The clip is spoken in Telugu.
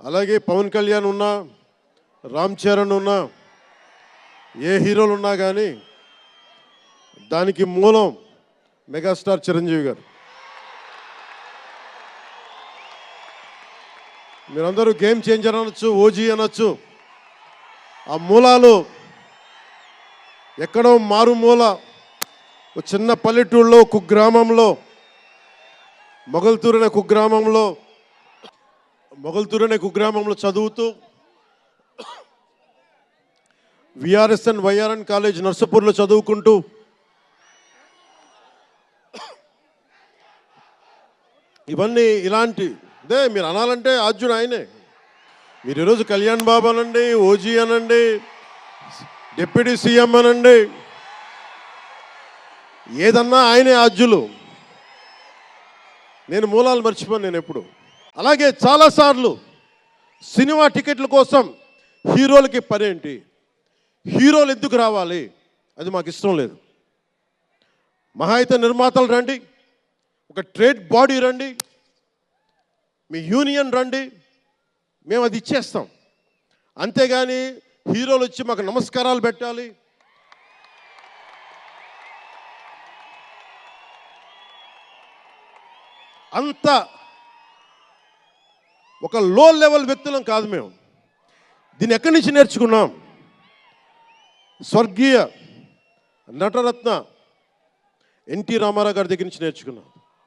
అలాగే పవన్ కళ్యాణ్ ఉన్నా, రామ్ చరణ్ ఉన్నా, ఏ హీరోలు ఉన్నా కానీ దానికి మూలం మెగాస్టార్ చిరంజీవి గారు. మీరందరూ గేమ్ చేంజర్ అనొచ్చు, ఓజీ అనొచ్చు. ఆ మూలాలు ఎక్కడో మారుమూల ఒక చిన్న పల్లెటూళ్ళలో కుగ్రామంలో మొగల్తూరు అనే కుగ్రామంలో చదువుతూ విఆర్ఎస్ఎన్ వైఆర్ఎన్ కాలేజ్ నర్సపూర్లో చదువుకుంటూ ఇవన్నీ ఇలాంటిదే మీరు అనాలంటే ఆద్యుడు ఆయనే. మీరు ఈరోజు కళ్యాణ్ బాబు అనండి, ఓజీ అనండి, డిప్యూటీ సీఎం అనండి, ఏదన్నా ఆయనే ఆద్యులు. నేను మూలాలు మర్చిపోను నేను ఎప్పుడు. అలాగే చాలాసార్లు సినిమా టికెట్ల కోసం హీరోలకి పనేంటి, హీరోలు ఎందుకు రావాలి, అది మాకు ఇష్టం లేదు. మహా అయితే నిర్మాతలు రండి, ఒక ట్రేడ్ బాడీ రండి, మీ యూనియన్ రండి, మేము అది ఇచ్చేస్తాం. అంతేగాని హీరోలు వచ్చి మాకు నమస్కారాలు పెట్టాలి, అంత ఒక లో లెవెల్ వ్యక్తులం కాదు మేము. దీన్ని ఎక్కడి నుంచి నేర్చుకున్నాం? స్వర్గీయ నటరత్న ఎన్టీ రామారావు గారి దగ్గర నుంచి నేర్చుకున్నాం.